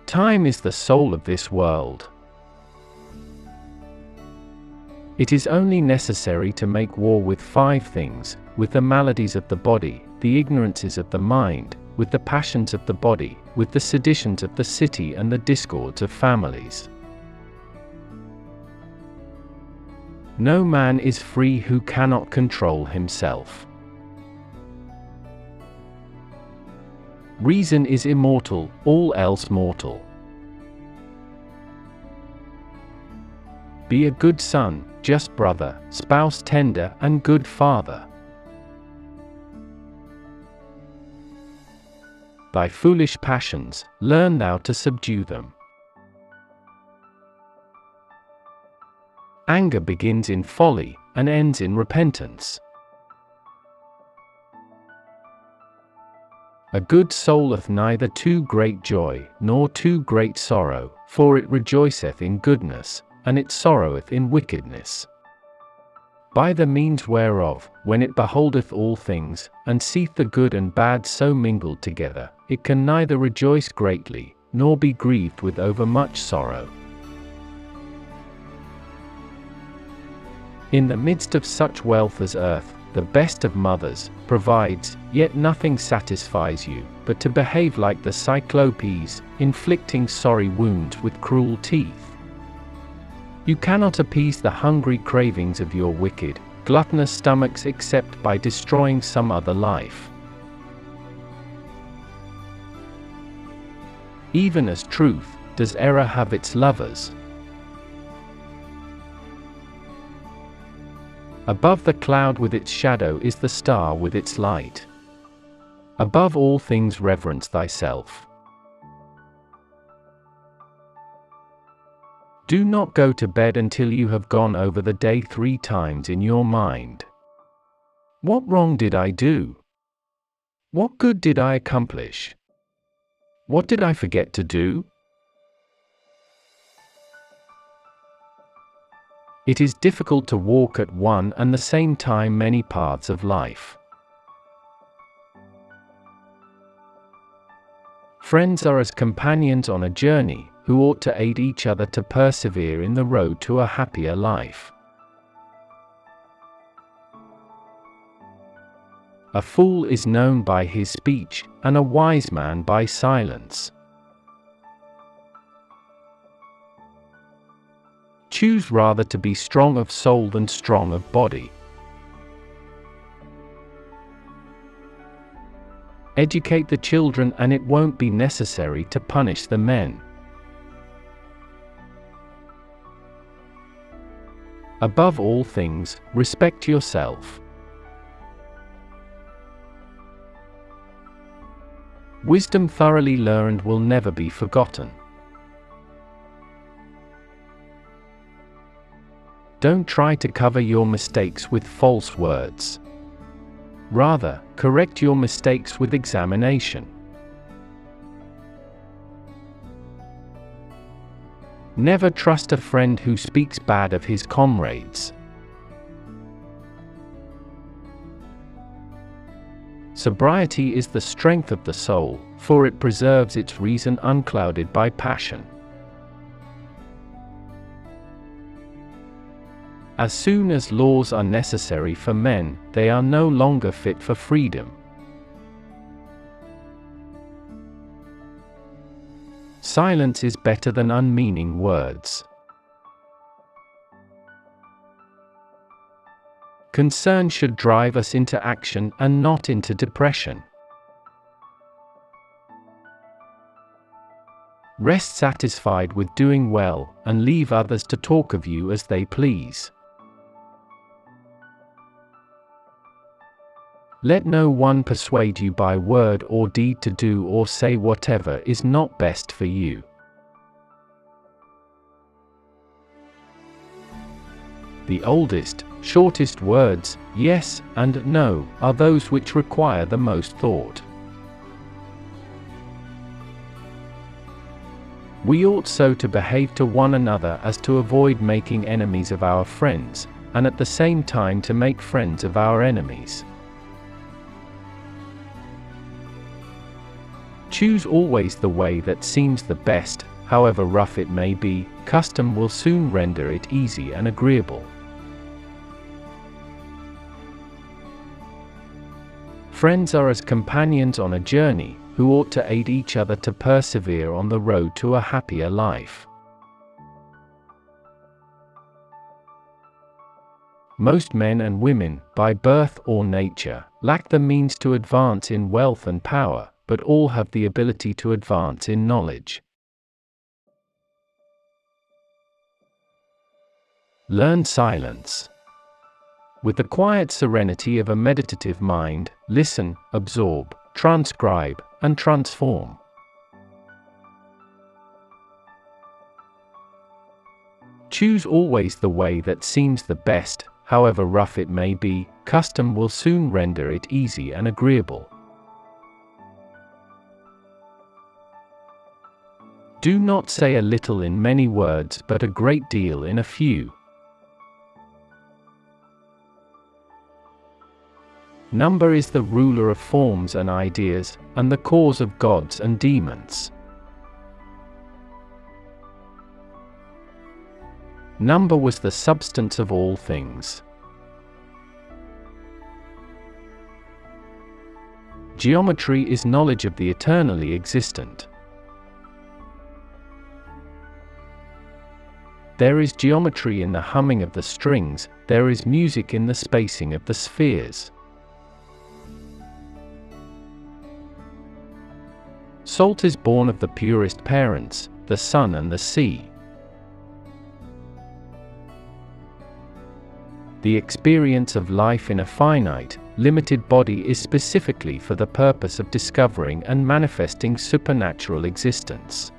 Time is the soul of this world. It is only necessary to make war with 5 things, with the maladies of the body, the ignorances of the mind, with the passions of the body, with the seditions of the city and the discords of families. No man is free who cannot control himself. Reason is immortal, all else mortal. Be a good son, just brother, spouse tender, and good father. Thy foolish passions, learn thou to subdue them. Anger begins in folly, and ends in repentance. A good soul hath neither too great joy, nor too great sorrow, for it rejoiceth in goodness, and it sorroweth in wickedness. By the means whereof, when it beholdeth all things, and seeth the good and bad so mingled together, it can neither rejoice greatly, nor be grieved with overmuch sorrow. In the midst of such wealth as earth, the best of mothers, provides, yet nothing satisfies you, but to behave like the Cyclopes, inflicting sorry wounds with cruel teeth. You cannot appease the hungry cravings of your wicked, gluttonous stomachs except by destroying some other life. Even as truth, does error have its lovers. Above the cloud with its shadow is the star with its light. Above all things reverence thyself. Do not go to bed until you have gone over the day 3 times in your mind. What wrong did I do? What good did I accomplish? What did I forget to do? It is difficult to walk at one and the same time many paths of life. Friends are as companions on a journey, who ought to aid each other to persevere in the road to a happier life. A fool is known by his speech, and a wise man by silence. Choose rather to be strong of soul than strong of body. Educate the children and it won't be necessary to punish the men. Above all things, respect yourself. Wisdom thoroughly learned will never be forgotten. Don't try to cover your mistakes with false words. Rather, correct your mistakes with examination. Never trust a friend who speaks bad of his comrades. Sobriety is the strength of the soul, for it preserves its reason unclouded by passion. As soon as laws are necessary for men, they are no longer fit for freedom. Silence is better than unmeaning words. Concern should drive us into action and not into depression. Rest satisfied with doing well, and leave others to talk of you as they please. Let no one persuade you by word or deed to do or say whatever is not best for you. The oldest, shortest words, yes and no, are those which require the most thought. We ought so to behave to one another as to avoid making enemies of our friends, and at the same time to make friends of our enemies. Choose always the way that seems the best, however rough it may be, custom will soon render it easy and agreeable. Friends are as companions on a journey, who ought to aid each other to persevere on the road to a happier life. Most men and women, by birth or nature, lack the means to advance in wealth and power, but all have the ability to advance in knowledge. Learn silence. With the quiet serenity of a meditative mind, listen, absorb, transcribe, and transform. Choose always the way that seems the best, however rough it may be, custom will soon render it easy and agreeable. Do not say a little in many words but a great deal in a few. Number is the ruler of forms and ideas, and the cause of gods and demons. Number was the substance of all things. Geometry is knowledge of the eternally existent. There is geometry in the humming of the strings, there is music in the spacing of the spheres. Salt is born of the purest parents, the sun and the sea. The experience of life in a finite, limited body is specifically for the purpose of discovering and manifesting supernatural existence.